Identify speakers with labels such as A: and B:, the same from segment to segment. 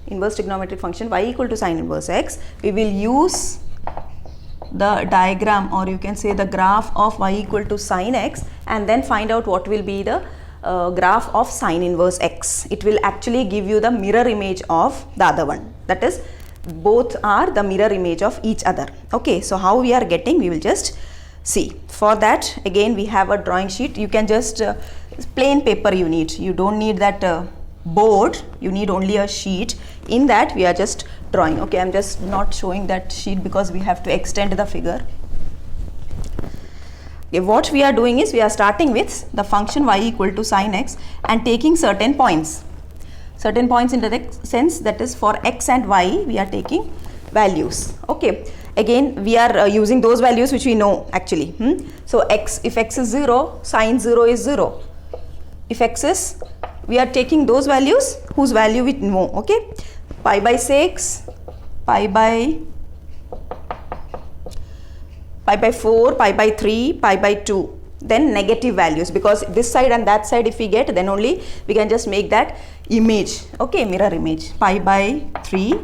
A: inverse trigonometric function y equal to sine inverse x, we will use the diagram, or you can say the graph of y equal to sine x, and then find out what will be the graph of sine inverse x. It will actually give you the mirror image of the other one. That is, both are the mirror image of each other. Okay, so how we are getting, we will just see. For that, again we have a drawing sheet. You can just plain paper you need. You don't need that board. You need only a sheet. In that we are just drawing. Okay, I'm just not showing that sheet because we have to extend the figure. Okay, what we are doing is we are starting with the function y equal to sine x and taking certain points. Certain points in the sense that is for x and y we are taking values. Okay, again we are using those values which we know actually. So x, if x is 0, sine 0 is 0. If x is, we are taking those values whose value we know. Okay, pi by 6, pi by 4, pi by 3, pi by 2, then negative values, because this side and that side if we get, then only we can just make that image. Okay, mirror image. Pi by 3,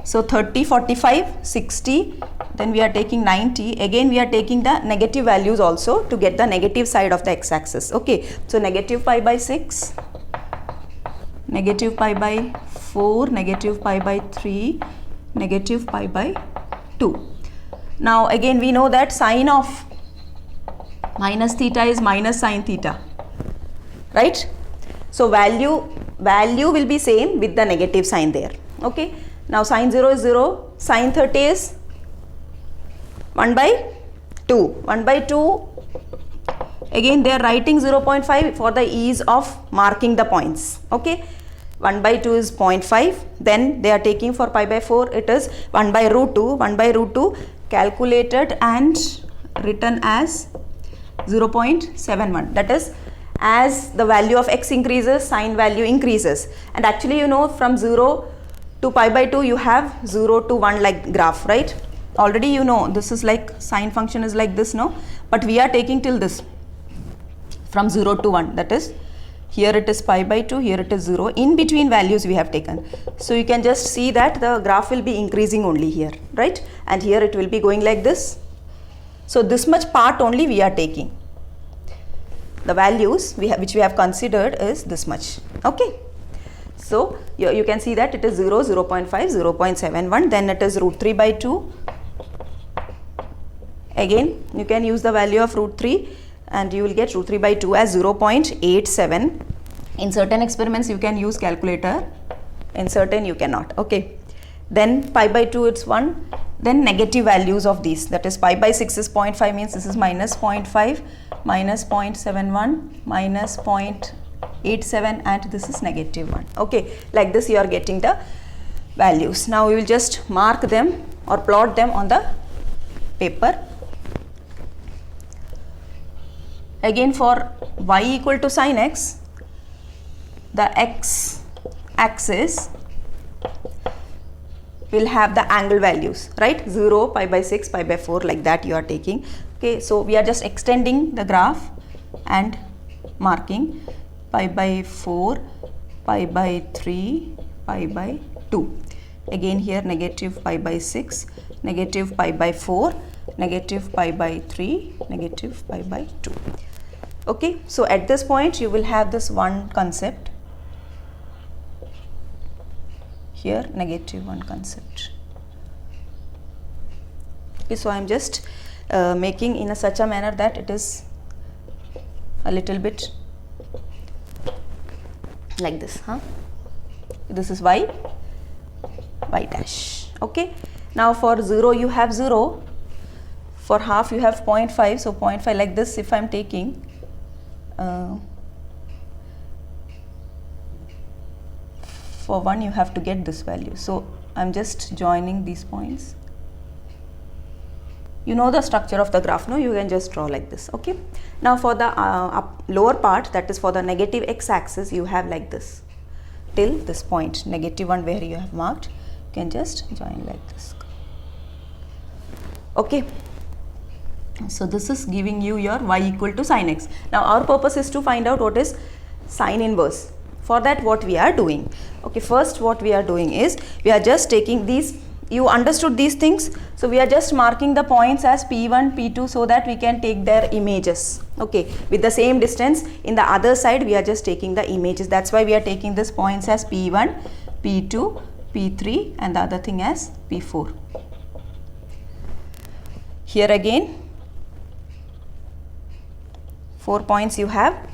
A: so 30, 45, 60, then we are taking 90. Again we are taking the negative values also to get the negative side of the x-axis. Okay, so negative pi by 6, negative pi by 4, negative pi by 3, negative pi by 2. Now again we know that sine of minus theta is minus sine theta, right? So value will be same with the negative sign there. Okay, now sine 0 is 0, sine 30 is 1 by 2. 1 by 2, again they are writing 0.5 for the ease of marking the points. Okay, 1 by 2 is 0.5, then they are taking for pi by 4, it is 1 by root 2. 1 by root 2 calculated and written as 0.71. That is, as the value of x increases, sine value increases. And actually you know from 0 to pi by 2 you have 0 to 1 like graph, right? Already you know this is like sine function is like this, no? But we are taking till this from 0 to 1. That is, here it is pi by 2, here it is 0. In between values we have taken. So you can just see that the graph will be increasing only here, right? And here it will be going like this. So this much part only we are taking. The values which we have considered is this much. Okay. So you can see that it is 0, 0.5, 0.71, then it is root 3 by 2. Again you can use the value of root 3 and you will get root 3 by 2 as 0.87. In certain experiments you can use calculator, in certain you cannot. Okay, then pi by 2 it's 1, then negative values of these, that is pi by 6 is 0.5, means this is minus 0.5, minus 0.71, minus 0.87, and this is negative 1. Okay, like this you are getting the values. Now we will just mark them or plot them on the paper. Again for y equal to sine x, the x axis will have the angle values, right? 0, pi by 6, pi by 4, like that you are taking. Okay, so we are just extending the graph and marking pi by 4, pi by 3, pi by 2. Again here negative pi by 6, negative pi by 4, negative pi by 3, negative pi by 2. Okay, so at this point you will have this one concept. Here negative one concept. Okay, so I am just making in such a manner that it is a little bit like this. This is y dash. Okay, now for 0 you have 0, for half you have 0.5, so 0.5 like this. If I am taking for 1 you have to get this value, so I am just joining these points. You know the structure of the graph, no? You can just draw like this. Okay, now for the lower part, that is for the negative x-axis, you have like this till this point, negative 1 where you have marked, you can just join like this. Okay, so this is giving you your y equal to sine x. Now our purpose is to find out what is sine inverse. For that, what we are doing? Okay, first what we are doing is, we are just taking these, you understood these things, so we are just marking the points as P1, P2 so that we can take their images. Okay, with the same distance in the other side, we are just taking the images. That's why we are taking these points as P1, P2, P3 and the other thing as P4. Here again 4 points you have,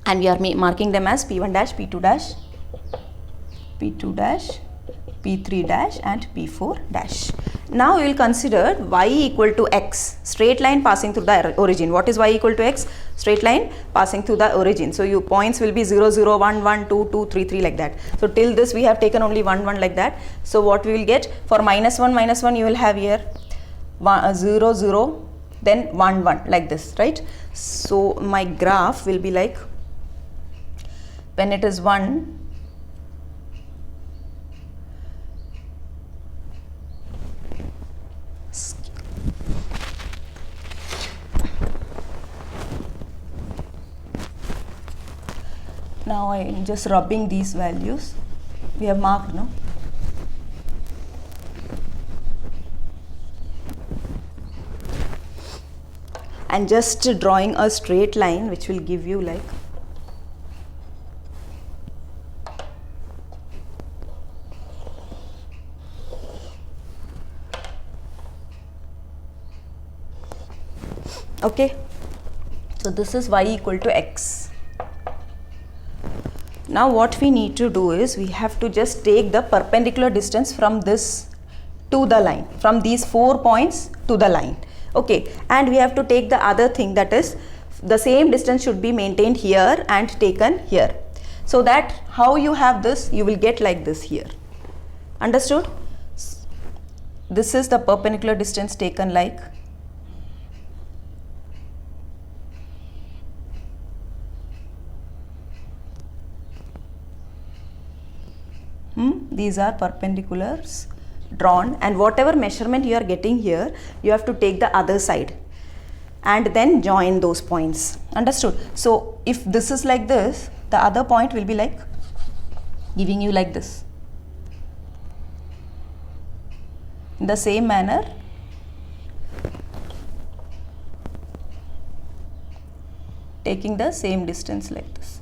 A: and we are marking them as P1 dash, P2 dash, P2 dash, P3 dash and P4 dash. Now we will consider y equal to x, straight line passing through the origin. What is y equal to x? Straight line passing through the origin. So your points will be 0, 0, 1, 1, 2, 2, 3, 3 like that. So till this we have taken only 1, 1 like that. So what we will get for minus 1 you will have here 0, 0, then 1, 1 like this, right? So my graph will be like, when it is 1, now I am just rubbing these values. We have marked, no? And just drawing a straight line which will give you like okay. So this is y equal to x. Now what we need to do is, we have to just take the perpendicular distance from this to the line, from these 4 points to the line. Okay, and we have to take the other thing, that is the same distance should be maintained here and taken here. So that how you have this, you will get like this here. Understood? This is the perpendicular distance taken like these are perpendiculars drawn, and whatever measurement you are getting here, you have to take the other side and then join those points. Understood? So if this is like this, the other point will be like giving you like this. In the same manner, taking the same distance like this.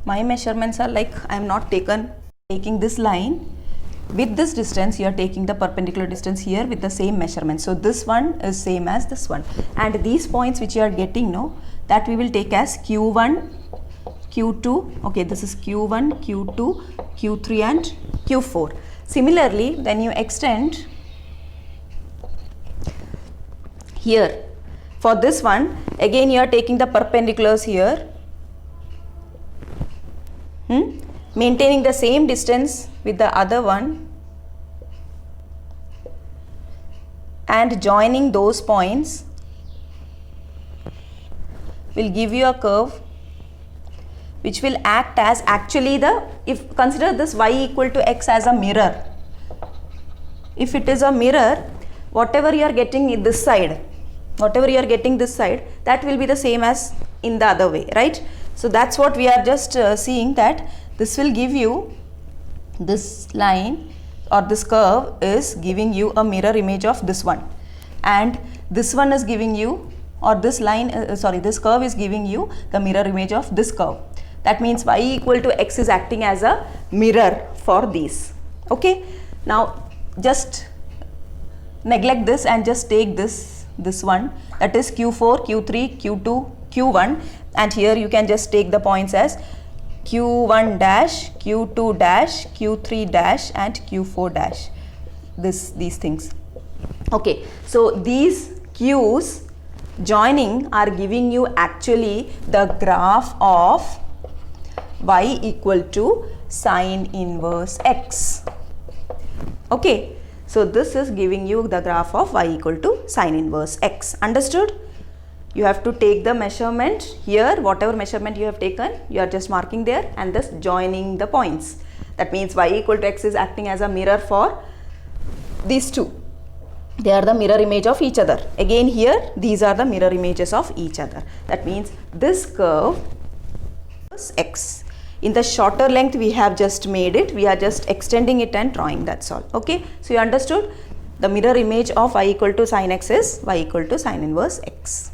A: My measurements are like, I am not taking this line with this distance, you are taking the perpendicular distance here with the same measurement. So this one is same as this one, and these points which you are getting, no, that we will take as Q1, Q2, okay, this is Q1, Q2, Q3 and Q4. Similarly, then you extend here. For this one, again you are taking the perpendiculars here, maintaining the same distance with the other one and joining those points will give you a curve which will act as actually the, if consider this y equal to x as a mirror. If it is a mirror, whatever you are getting in this side, whatever you are getting this side, that will be the same as in the other way, right? So that's what we are just seeing, that this will give you, this line or this curve is giving you a mirror image of this one, and this one is giving you, or this line, this curve is giving you the mirror image of this curve. That means y equal to x is acting as a mirror for these. Okay, now just neglect this and just take this one, that is Q4, Q3, Q2, Q1, and here you can just take the points as Q1 dash, Q2 dash, Q3 dash and Q4 dash, these things. Okay, so these Q's joining are giving you actually the graph of y equal to sine inverse x. Okay, so this is giving you the graph of y equal to sine inverse x. Understood? You have to take the measurement here, whatever measurement you have taken, you are just marking there and thus joining the points. That means y equal to x is acting as a mirror for these two. they are the mirror image of each other. Again here these are the mirror images of each other. That means this curve is x. In the shorter length we have just made it, we are just extending it and drawing, that's all. Okay, so you understood the mirror image of y equal to sin x is y equal to sin inverse x.